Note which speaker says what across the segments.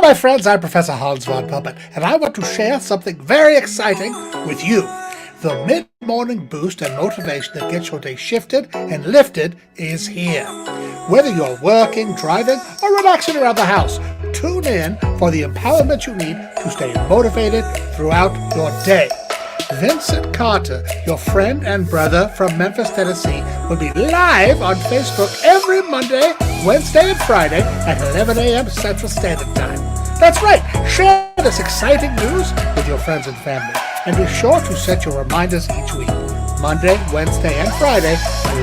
Speaker 1: my friends, I'm Professor Hans von Puppet, and I want to share something very exciting with you. The mid-morning boost and motivation that gets your day shifted and lifted is here. Whether you're working, driving, or relaxing around the house, tune in for the empowerment you need to stay motivated throughout your day. Vincent Carter, your friend and brother from Memphis, Tennessee, will be live on Facebook every Monday, Wednesday, and Friday at 11 a.m. Central Standard Time. That's right, share this exciting news with your friends and family, and be sure to set your reminders each week, Monday, Wednesday, and Friday,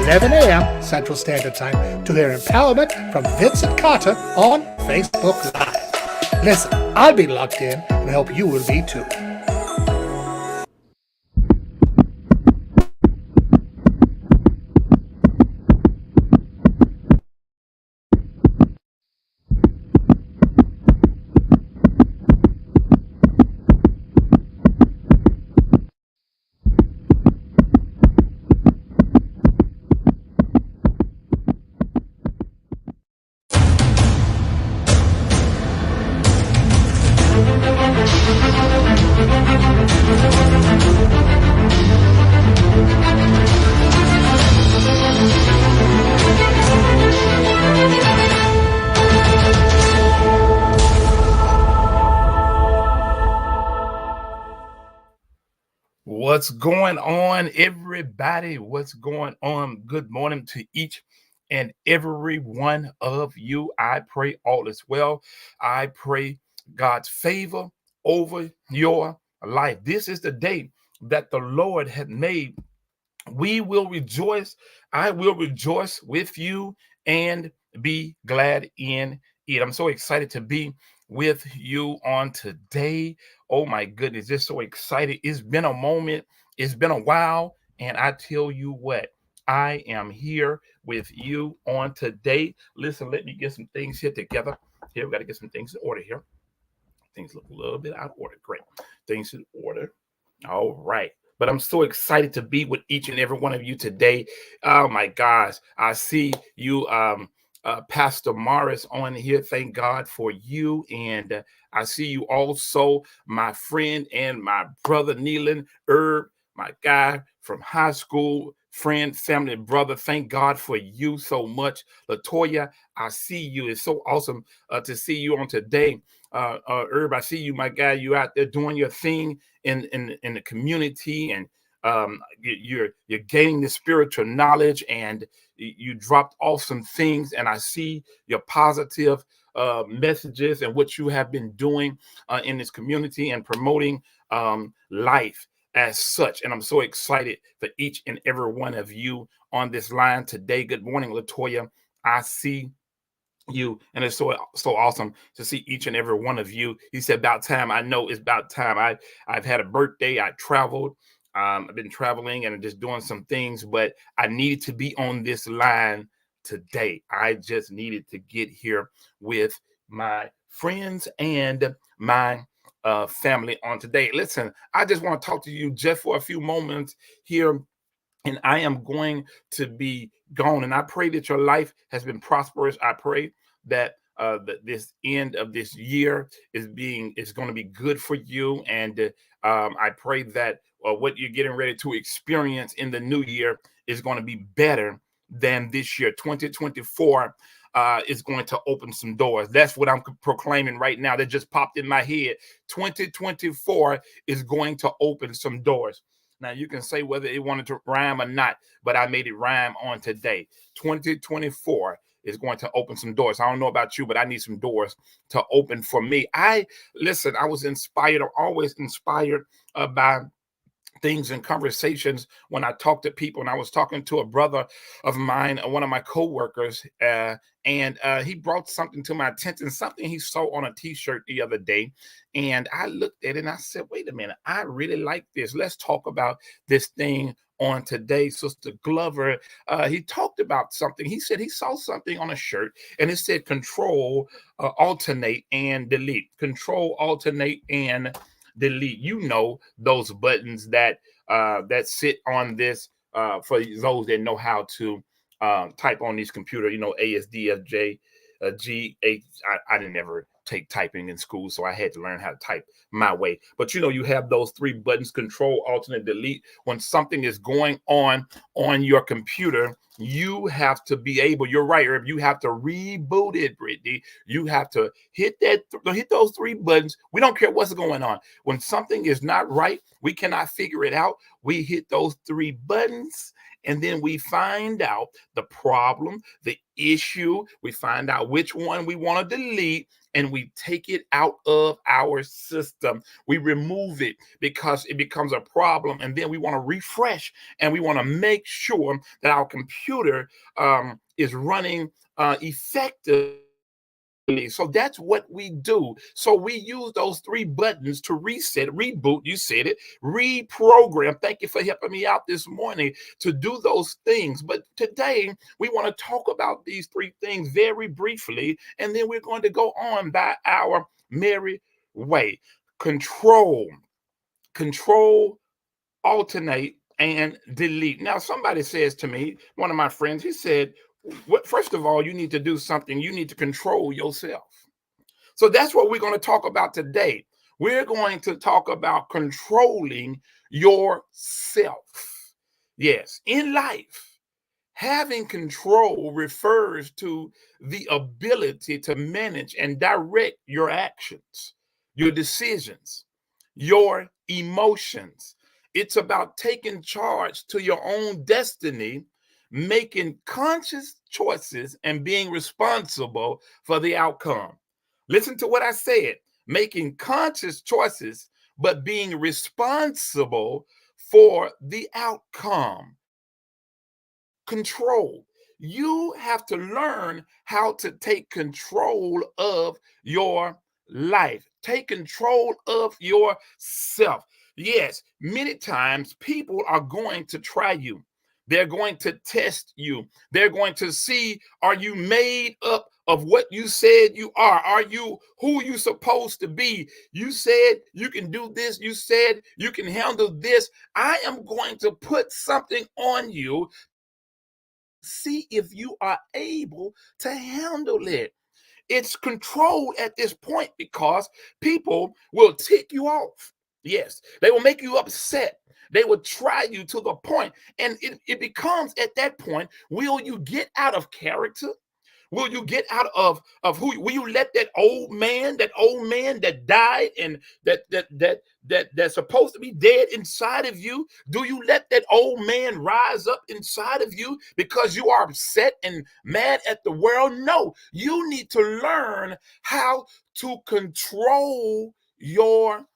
Speaker 1: 11 a.m. Central Standard Time, to hear empowerment from Vincent Carter on Facebook Live. Listen, I'll be logged in, and I hope you will be too.
Speaker 2: What's going on, everybody? What's going on? Good morning to each and every one of you. I pray all is well. I pray God's favor over your life. This is the day that the Lord had made. We will rejoice. I will rejoice with you and be glad in it. I'm so excited to be with you on today. Oh my goodness, just so excited. It's been a moment, it's been a while, and I tell you what, I am here with you on today. Listen, let me get some things here together. Here, we got to get some things in order here. Things look a little bit out of order. Great. Things in order. All right. But I'm so excited to be with each and every one of you today. Oh my gosh. I see you, Pastor Morris, on here. Thank God for you. And I see you also, my friend and my brother, Neelan Herb, my guy from high school, friend, family, brother. Thank God for you so much. Latoya, I see you. It's so awesome to see you on today. Herb, I see you, my guy. You out there doing your thing in the community, and you're gaining the spiritual knowledge, and you dropped off some things, and I see your positive messages and what you have been doing in this community and promoting life as such. And I'm so excited for each and every one of you on this line today. Good morning, Latoya. I see you, and it's so awesome to see each and every one of you. He said, about time. I know it's about time. I've had a birthday. I traveled. I've been traveling and just doing some things, but I needed to be on this line today. I just needed to get here with my friends and my family on today. Listen, I just want to talk to you just for a few moments here, and I am going to be gone. And I pray that your life has been prosperous. I pray that this end of this year is going to be good for you. And I pray that what you're getting ready to experience in the new year is going to be better than this year. 2024 is going to open some doors. That's what I'm proclaiming right now. That just popped in my head. 2024 is going to open some doors. Now, you can say whether it wanted to rhyme or not, but I made it rhyme on today. 2024 is going to open some doors. I don't know about you, but I need some doors to open for me. I was inspired. I'm always inspired by things and conversations when I talk to people. And I was talking to a brother of mine, one of my coworkers, and he brought something to my attention, something he saw on a t-shirt the other day. And I looked at it and I said, wait a minute, I really like this. Let's talk about this thing on today. Sister Glover, he talked about something. He said he saw something on a shirt and it said control, alternate, and delete. Control, alternate, and delete. You know, those buttons that sit on this, for those that know how to type on these computer, you know, ASDFJ, GH. I didn't ever take typing in school, so I had to learn how to type my way. But you have those three buttons: Control, Alternate, Delete. When something is going on your computer, you have to be able. You're right, Herb. You have to reboot it, Brittany. You have to hit those three buttons. We don't care what's going on. When something is not right, we cannot figure it out. We hit those three buttons, and then we find out the problem, the issue. We find out which one we want to delete, and we take it out of our system. We remove it because it becomes a problem, and then we want to refresh, and we want to make sure that our computer is running effectively. So that's what we do. So we use those three buttons to reset, reboot, you said it, reprogram. Thank you for helping me out this morning to do those things. But today we want to talk about these three things very briefly, and then we're going to go on by our merry way. Control, alternate, and delete. Now, somebody says to me, one of my friends, he said, first of all, you need to do something. You need to control yourself. So that's what we're going to talk about today. We're going to talk about controlling yourself. Yes, in life, having control refers to the ability to manage and direct your actions, your decisions, your emotions. It's about taking charge to your own destiny, making conscious choices, and being responsible for the outcome. Listen to what I said: making conscious choices, but being responsible for the outcome. Control. You have to learn how to take control of your life. Take control of yourself. Yes, many times people are going to try you. They're going to test you. They're going to see, are you made up of what you said you are? Are you who you supposed to be? You said you can do this. You said you can handle this. I am going to put something on you, see if you are able to handle it. It's controlled at this point because people will tick you off. Yes, they will make you upset. They will try you to the point, and it becomes at that point, will you get out of character? Will you get out of who? Will you let that old man that died and that's supposed to be dead inside of you? Do you let that old man rise up inside of you because you are upset and mad at the world? No, you need to learn how to control yourself.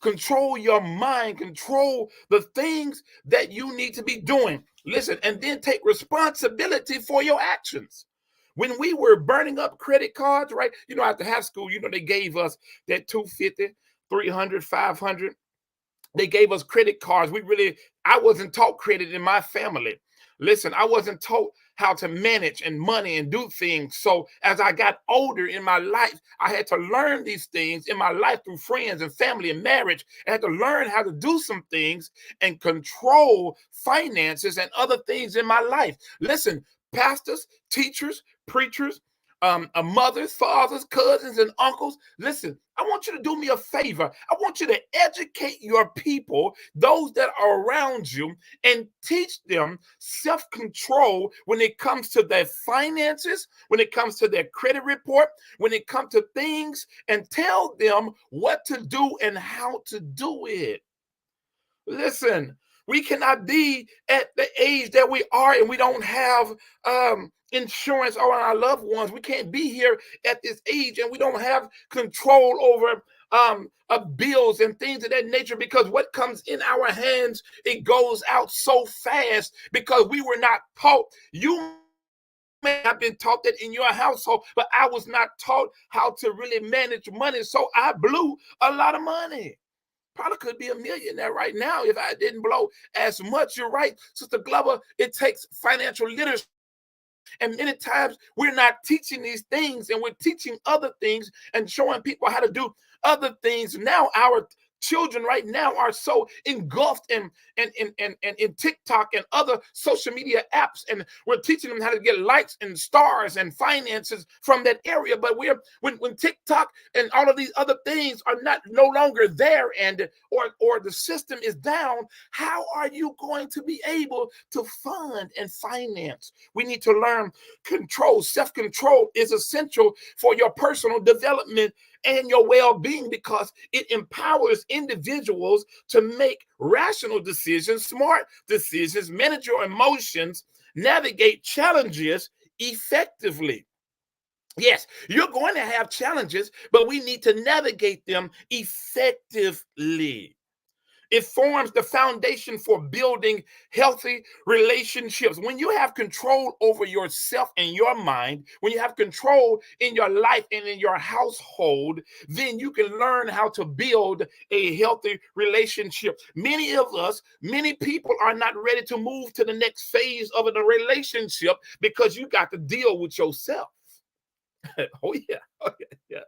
Speaker 2: Control your mind, control the things that you need to be doing. Listen, and then take responsibility for your actions. When we were burning up credit cards, right? After high school, they gave us that 250, 300, 500. They gave us credit cards. I wasn't taught credit in my family. Listen, I wasn't taught how to manage and money and do things. So as I got older in my life, I had to learn these things in my life through friends and family and marriage. I had to learn how to do some things and control finances and other things in my life. Listen, pastors, teachers, preachers, mothers, fathers, cousins, and uncles. Listen, I want you to do me a favor. I want you to educate your people, those that are around you, and teach them self-control when it comes to their finances, when it comes to their credit report, when it comes to things, and tell them what to do and how to do it. Listen, we cannot be at the age that we are and we don't have insurance on our loved ones. We can't be here at this age and we don't have control over bills and things of that nature, because what comes in our hands, it goes out so fast because we were not taught. You may have been taught that in your household, but I was not taught how to really manage money, so I blew a lot of money. Probably could be a millionaire right now if I didn't blow as much. You're right, Sister Glover. It takes financial literacy. And many times we're not teaching these things, and we're teaching other things and showing people how to do other things. Now our children right now are so engulfed in TikTok and other social media apps, and we're teaching them how to get likes and stars and finances from that area. But when TikTok and all of these other things are not no longer there, and or the system is down, how are you going to be able to fund and finance? We need to learn control. Self-control is essential for your personal development and your well-being, because it empowers individuals to make rational decisions, smart decisions, manage your emotions, navigate challenges effectively. Yes, you're going to have challenges, but we need to navigate them effectively. It forms the foundation for building healthy relationships. When you have control over yourself and your mind, when you have control in your life and in your household, then you can learn how to build a healthy relationship. Many people are not ready to move to the next phase of a relationship because you got to deal with yourself. Oh yeah. Oh yeah.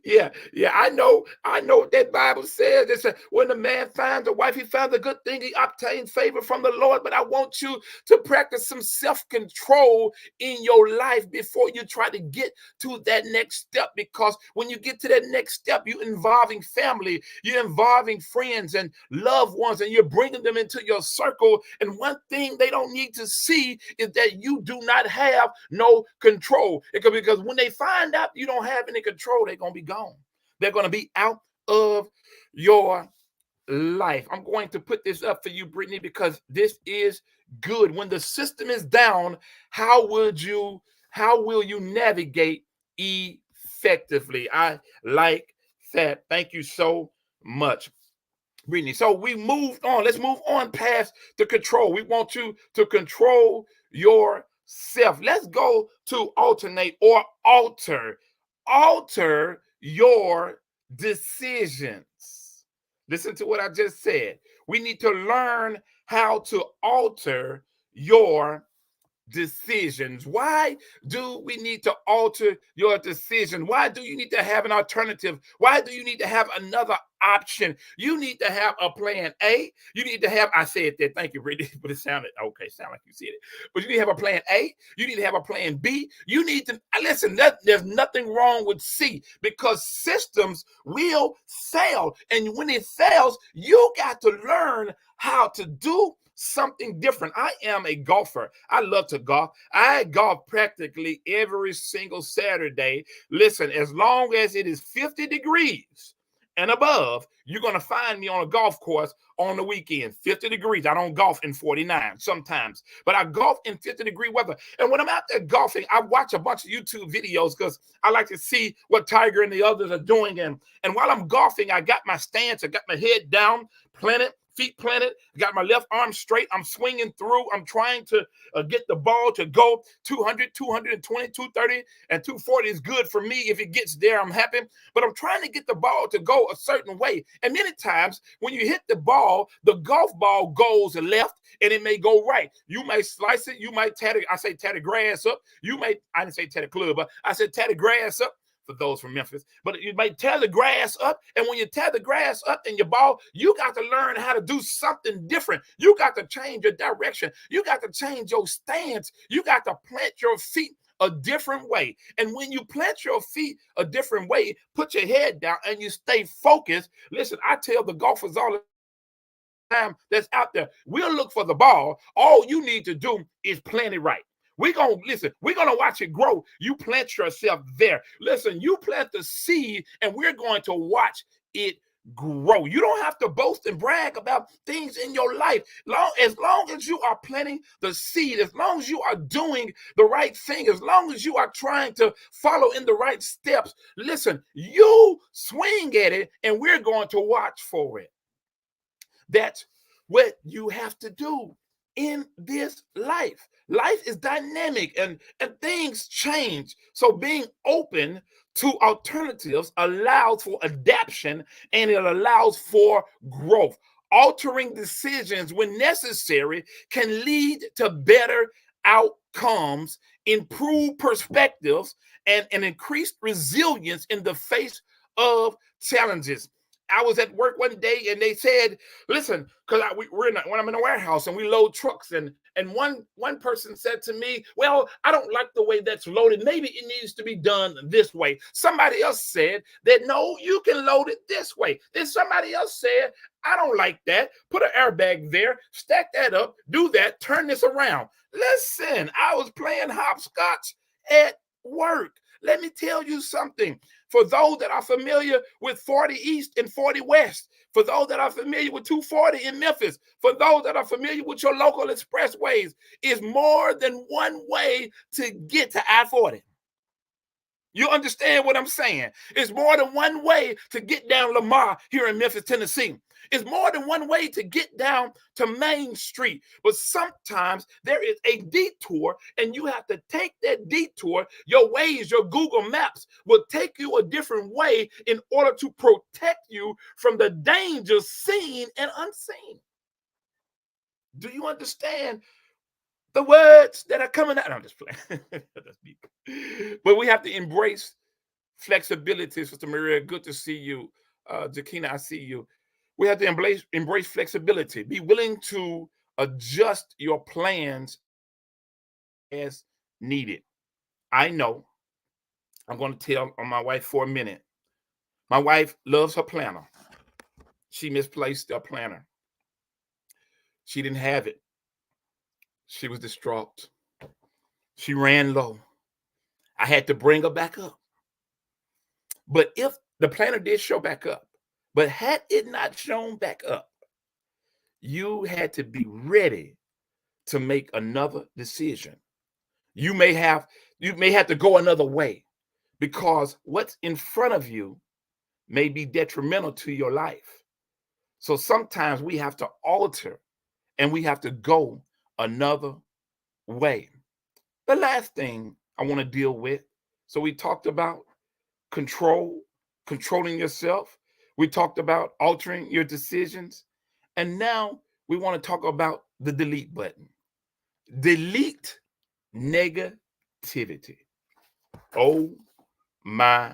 Speaker 2: Yeah. I know what that Bible says. It says, when a man finds a wife, he finds a good thing, he obtains favor from the Lord. But I want you to practice some self-control in your life before you try to get to that next step. Because when you get to that next step, you're involving family, you're involving friends and loved ones, and you're bringing them into your circle. And one thing they don't need to see is that you do not have no control. Because when they find out you don't have any control, they're going to be gone. They're going to be out of your life. I'm going to put this up for you, Brittany, because this is good. When the system is down, how will you navigate effectively? I like that. Thank you so much, Brittany. So we moved on. Let's move on past the control. We want you to control yourself. Let's go to alternate or alter. Alter your decisions. Listen to what I just said. We need to learn how to alter your decisions. Why do we need to alter your decision? Why do you need to have an alternative? Why do you need to have another option? You need to have a plan A. You need to have, I said that, thank you, Brittany, but it sounded okay, sound like you said it. But you need to have a plan A. You need to have a plan B. You need to, listen, there's nothing wrong with C, because systems will fail. And when it fails, you got to learn how to do something different. I am a golfer. I love to golf. I golf practically every single Saturday. Listen, as long as it is 50 degrees and above, you're going to find me on a golf course on the weekend. 50 degrees. I don't golf in 49 sometimes, but I golf in 50-degree weather. And when I'm out there golfing, I watch a bunch of YouTube videos because I like to see what Tiger and the others are doing. And while I'm golfing, I got my stance. I got my head down, planted, feet planted, got my left arm straight. I'm swinging through. I'm trying to get the ball to go 200, 220, 230, and 240 is good for me. If it gets there, I'm happy. But I'm trying to get the ball to go a certain way. And many times when you hit the ball, the golf ball goes left and it may go right. You may slice it. You might tear the grass up. I didn't say tear the club, but I said tear the grass up. For those from Memphis, but you might tear the grass up. And when you tear the grass up in your ball, you got to learn how to do something different. You got to change your direction. You got to change your stance. You got to plant your feet a different way. And when you plant your feet a different way, put your head down and you stay focused. Listen, I tell the golfers all the time that's out there, we'll look for the ball. All you need to do is plant it right. We're going to watch it grow. You plant yourself there. Listen, you plant the seed and we're going to watch it grow. You don't have to boast and brag about things in your life. As long as you are planting the seed, as long as you are doing the right thing, as long as you are trying to follow in the right steps, listen, you swing at it and we're going to watch for it. That's what you have to do in this life. Life is dynamic and things change. So being open to alternatives allows for adaptation and it allows for growth. Altering decisions when necessary can lead to better outcomes, improved perspectives, and an increased resilience in the face of challenges. I was at work one day and they said, listen, because when I'm in a warehouse and we load trucks, and one person said to me, well, I don't like the way that's loaded. Maybe it needs to be done this way. Somebody else said that, no, you can load it this way. Then somebody else said, I don't like that. Put an airbag there, stack that up, do that, turn this around. Listen, I was playing hopscotch at work. Let me tell you something. For those that are familiar with 40 East and 40 West, for those that are familiar with 240 in Memphis, for those that are familiar with your local expressways, is more than one way to get to I-40. You understand what I'm saying? It's more than one way to get down Lamar here in Memphis, Tennessee. It's more than one way to get down to Main Street. But sometimes there is a detour, and you have to take that detour. Your Waze, your Google Maps will take you a different way in order to protect you from the dangers seen and unseen. Do you understand the words that are coming out? I'm just playing. But we have to embrace flexibility, Sister Maria. Good to see you. Jakina, I see you. We have to embrace flexibility. Be willing to adjust your plans as needed. I know I'm going to tell on my wife for a minute. My wife loves her planner. She misplaced her planner. She didn't have it. She was distraught. She ran low. I had to bring her back up. But if the planner did show back up, but had it not shown back up, you had to be ready to make another decision. You may have to go another way, because what's in front of you may be detrimental to your life. So sometimes we have to alter and we have to go another way. The last thing I want to deal with, so we talked about controlling yourself. We talked about altering your decisions. And now we want to talk about the delete button. Delete negativity. Oh my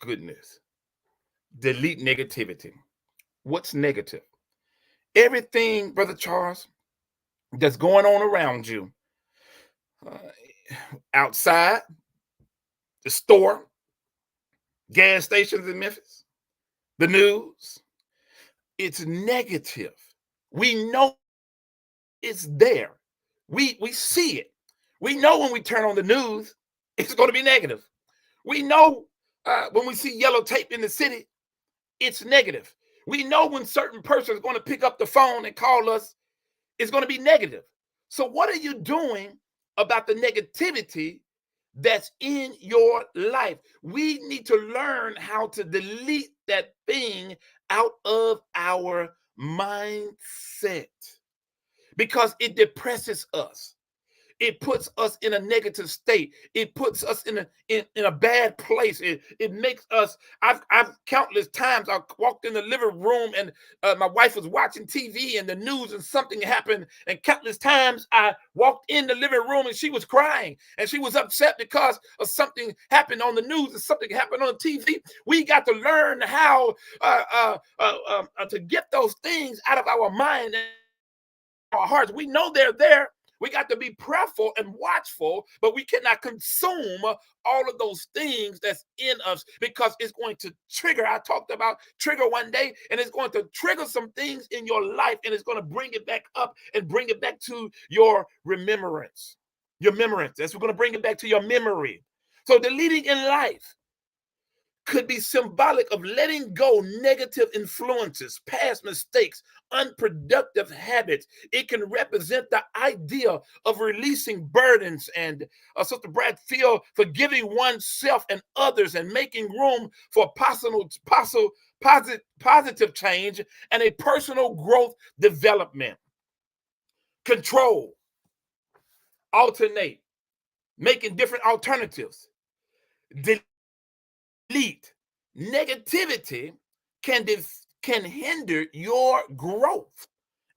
Speaker 2: goodness. Delete negativity. What's negative? Everything, Brother Charles, that's going on around you, outside, the store, gas stations in Memphis, the news, it's negative. We know it's there. We see it. We know when we turn on the news, it's going to be negative. We know when we see yellow tape in the city, it's negative. We know when certain person is going to pick up the phone and call us, it's going to be negative. So what are you doing about the negativity that's in your life? We need to learn how to delete that thing out of our mindset, because it depresses us. It puts us in a negative state. It puts us in a bad place. It makes us. I've countless times I walked in the living room and my wife was watching TV and the news and something happened. And countless times I walked in the living room and she was crying and she was upset because of something happened on the news and something happened on TV. We got to learn how to get those things out of our mind and our hearts. We know they're there. We got to be prayerful and watchful, but we cannot consume all of those things that's in us, because it's going to trigger. I talked about trigger one day, and it's going to trigger some things in your life, and it's going to bring it back up and bring it back to your remembrance. That's going to bring it back to your memory. So deleting in life could be symbolic of letting go negative influences, past mistakes, unproductive habits. It can represent the idea of releasing burdens and, Sister Bradfield, forgiving oneself and others and making room for positive change and a personal growth development. Control, alternate, making different alternatives. Delete. Negativity can hinder your growth.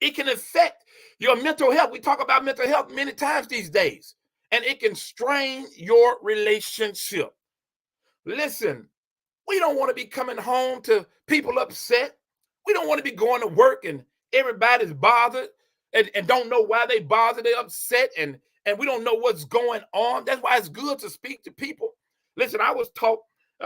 Speaker 2: It can affect your mental health. We talk about mental health many times these days, and it can strain your relationship. Listen, We don't want to be coming home to people upset. We don't want to be going to work and everybody's bothered and don't know why they bothered, they're upset, and we don't know what's going on. That's why it's good to speak to people. Listen, I was taught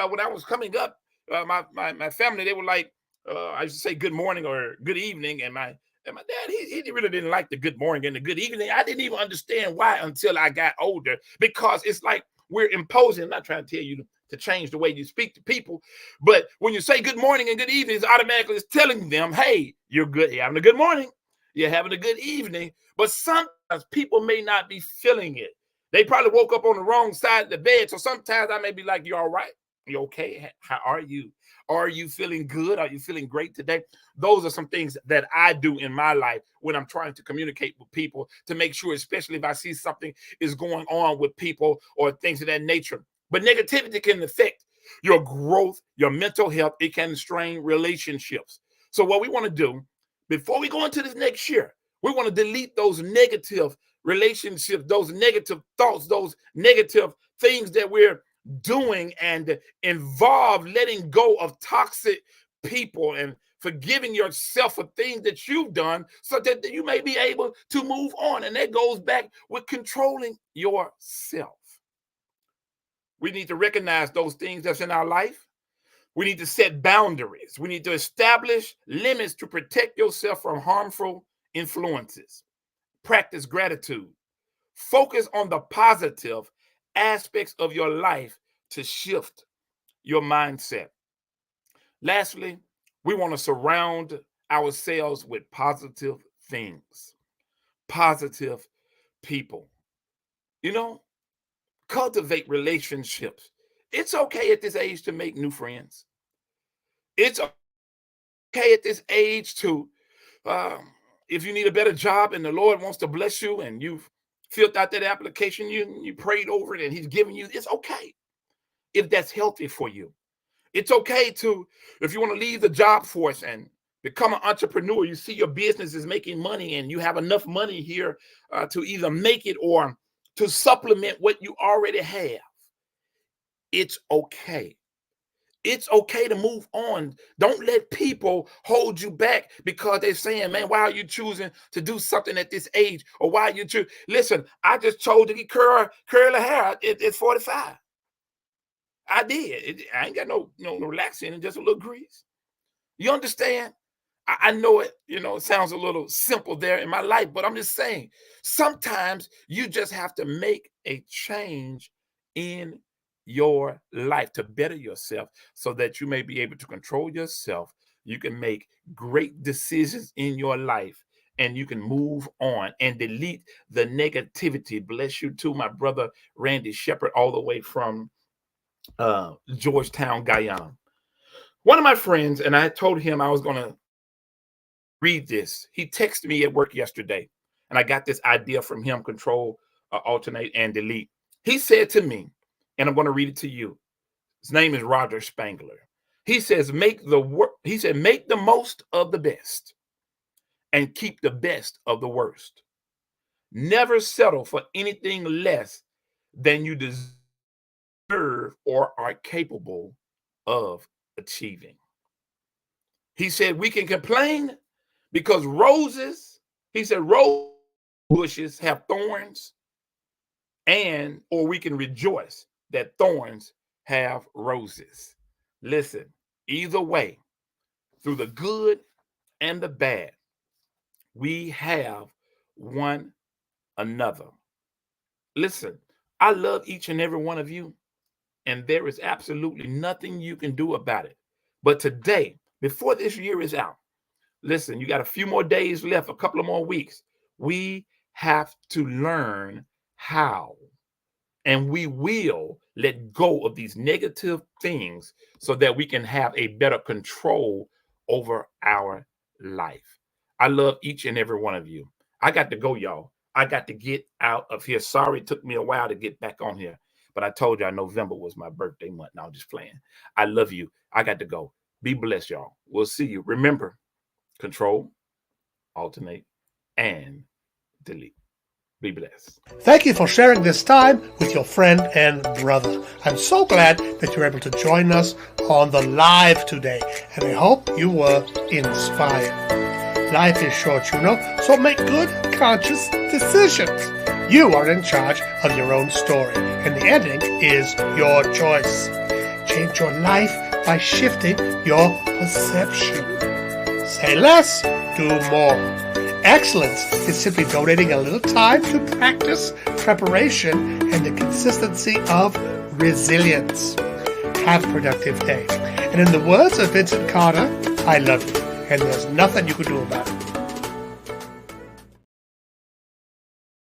Speaker 2: when I was coming up, my family, they were like, I used to say good morning or good evening, and my dad, he really didn't like the good morning and the good evening. I didn't even understand why until I got older, because it's like we're imposing. I'm not trying to tell you to change the way you speak to people, but when you say good morning and good evening, it's automatically it's telling them, hey, you're good, you're having a good morning, you're having a good evening. But sometimes people may not be feeling it. They probably woke up on the wrong side of the bed. So sometimes I may be like, you all right? You okay? How are you? Are you feeling good? Are you feeling great today? Those are some things that I do in my life when I'm trying to communicate with people to make sure, especially if I see something is going on with people or things of that nature. But negativity can affect your growth, your mental health. It can strain relationships. So what we want to do before we go into this next year, we want to delete those negative relationships, those negative thoughts, those negative things that we're doing, and involve letting go of toxic people and forgiving yourself for things that you've done so that you may be able to move on. And that goes back with controlling yourself. We need to recognize those things that's in our life. We need to set boundaries. We need to establish limits to protect yourself from harmful influences. Practice gratitude. Focus on the positive aspects of your life to shift your mindset. Lastly, we want to surround ourselves with positive things, positive people. You know, cultivate relationships. It's okay at this age to make new friends. It's okay at this age to, um, if you need a better job and the Lord wants to bless you and you've filled out that application, you prayed over it and He's giving you, it's okay if that's healthy for you. It's okay to, if you want to leave the job force and become an entrepreneur, you see your business is making money and you have enough money here to either make it or to supplement what you already have. It's okay. It's okay to move on. Don't let people hold you back because they're saying, man, why are you choosing to do something at this age? Or why you choose? Listen, I just chose to get curly hair at 45. I did. I ain't got no relaxing and just a little grease. You understand? I know it, it sounds a little simple there in my life, but I'm just saying, sometimes you just have to make a change in your life to better yourself so that you may be able to control yourself. You can make great decisions in your life and you can move on and delete the negativity. Bless you too, my brother Randy Shepherd, all the way from Georgetown, Guyana. One of my friends, and I told him I was going to read this. He texted me at work yesterday, and I got this idea from him: control, alternate, and delete. He said to me, and I'm going to read it to you. His name is Roger Spangler. He says, He said, make the most of the best and keep the best of the worst. Never settle for anything less than you deserve or are capable of achieving. He said, we can complain because he said, rose bushes have thorns, or we can rejoice that thorns have roses. Listen, either way, through the good and the bad, we have one another. Listen, I love each and every one of you, and there is absolutely nothing you can do about it. But today, before this year is out, listen, you got a few more days left, a couple of more weeks. We have to learn how, and we will let go of these negative things so that we can have a better control over our life. I love each and every one of you. I got to go, y'all. I got to get out of here. Sorry, it took me a while to get back on here, but I told y'all November was my birthday month. Now I'm just playing. I love you. I got to go. Be blessed, y'all. We'll see you. Remember, control, alternate, and delete. Be blessed.
Speaker 1: Thank you for sharing this time with your friend and brother. I'm so glad that you're able to join us on the live today, and I hope you were inspired. Life is short, so make good, conscious decisions. You are in charge of your own story, and the ending is your choice. Change your life by shifting your perception. Say less, do more. Excellence is simply donating a little time to practice, preparation, and the consistency of resilience. Have a productive day. And in the words of Vincent Carter, I love you, and there's nothing you can do about it.